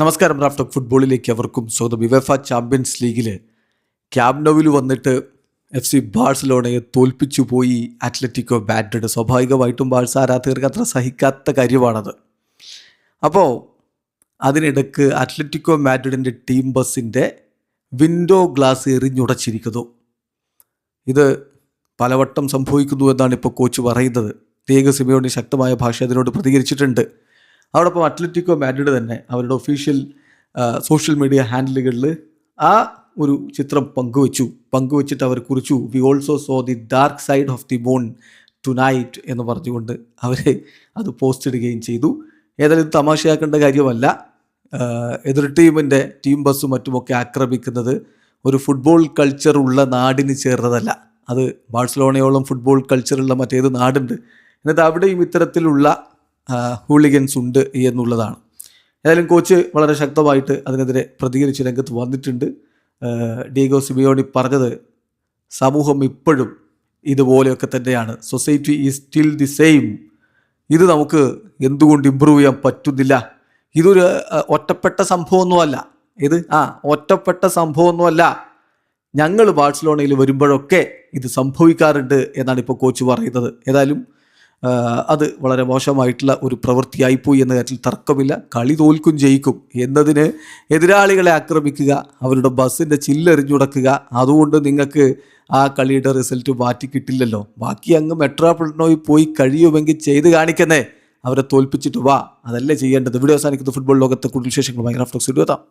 നമസ്കാരം. Raf talk ഫുട്ബോളിലേക്ക് അവർക്കും സ്വാഗതം. യുവേഫ ചാമ്പ്യൻസ് ലീഗിൽ ക്യാമ്പ് നൗവിൽ വന്നിട്ട് FC ബാഴ്സലോണയെ തോൽപ്പിച്ചു പോയി അത്ലറ്റിക്കോ മാഡ്രിഡ്. സ്വാഭാവികമായിട്ടും ബാഴ്സ ആരാധകർക്ക് അത്ര സഹിക്കാത്ത കാര്യമാണത്. അപ്പോൾ അതിനിടക്ക് അത്ലറ്റിക്കോ മാഡ്രിഡിൻ്റെ ടീം ബസ്സിൻ്റെ വിൻഡോ ഗ്ലാസ് എറിഞ്ഞുടച്ചിരിക്കുന്നു. ഇത് പലവട്ടം സംഭവിക്കുന്നു എന്നാണ് ഇപ്പോൾ കോച്ച് പറയുന്നത്. ദിയേഗോ സിമിയോണി ശക്തമായ ഭാഷ അതിനോട് പ്രതികരിച്ചിട്ടുണ്ട്. അതോടൊപ്പം അത്ലറ്റിക്കോ മാഡ്രിഡ് തന്നെ അവരുടെ ഒഫീഷ്യൽ സോഷ്യൽ മീഡിയ ഹാൻഡിലുകളിൽ ആ ഒരു ചിത്രം പങ്കുവച്ചിട്ട് അവർ കുറിച്ചു, we also so the dark side of the moon tonight എന്ന് പറഞ്ഞുകൊണ്ട് അവർ അത് പോസ്റ്റ് ഇടുകയും ചെയ്തു. ഏതായാലും തമാശയാക്കേണ്ട കാര്യമല്ല. എതിർ ടീമിൻ്റെ ടീം ബസ്സും മറ്റുമൊക്കെ ആക്രമിക്കുന്നത് ഒരു ഫുട്ബോൾ കൾച്ചർ ഉള്ള നാടിന് ചേർന്നതല്ല. അത് ബാഴ്സലോണയോളം ഫുട്ബോൾ കൾച്ചറുള്ള മറ്റേത് നാടുണ്ട്. എന്നിട്ട് അവിടെയും ഇത്തരത്തിലുള്ള ഹൂളിഗൻസ് ഉണ്ട് എന്നുള്ളതാണ്. ഏതായാലും കോച്ച് വളരെ ശക്തമായിട്ട് അതിനെതിരെ പ്രതികരിച്ച് രംഗത്ത് വന്നിട്ടുണ്ട്. ഡിയേഗോ സിമിയോണി പറഞ്ഞത്, സമൂഹം ഇപ്പോഴും ഇതുപോലെയൊക്കെ തന്നെയാണ്, society is still the same. ഇത് നമുക്ക് എന്തുകൊണ്ട് ഇമ്പ്രൂവ് ചെയ്യാൻ പറ്റുന്നില്ല? ഇതൊരു ഒറ്റപ്പെട്ട സംഭവമൊന്നുമല്ല. ഒറ്റപ്പെട്ട സംഭവമൊന്നുമല്ല. ഞങ്ങൾ ബാഴ്സലോണയിൽ വരുമ്പോഴൊക്കെ ഇത് സംഭവിക്കാറുണ്ട് എന്നാണ് ഇപ്പോൾ കോച്ച് പറയുന്നത്. ഏതായാലും അത് വളരെ മോശമായിട്ടുള്ള ഒരു പ്രവൃത്തിയായിപ്പോയി എന്ന കാര്യത്തിൽ തർക്കമില്ല. കളി തോൽക്കും ജയിക്കും എന്നതിന് എതിരാളികളെ ആക്രമിക്കുക, അവരുടെ ബസ്സിൻ്റെ ചില്ലെറിഞ്ഞുടക്കുക, അതുകൊണ്ട് നിങ്ങൾക്ക് ആ കളിയുടെ റിസൾട്ട് മാറ്റി കിട്ടില്ലല്ലോ. ബാക്കി അങ്ങ് മെട്രോപൊളിറ്റനോയിൽ പോയി കഴിയുമെങ്കിൽ ചെയ്ത് കാണിക്കുന്നേ, അവരെ തോൽപ്പിച്ചിട്ട് വാ. അതല്ലേ ചെയ്യേണ്ടത്. വീഡിയോ അവസാനിക്കുന്ന ഫുട്ബോൾ ലോകത്തെ കൂടുതൽ വിശേഷങ്ങളുമായി റാഫ് ടോക്സ് എത്താം.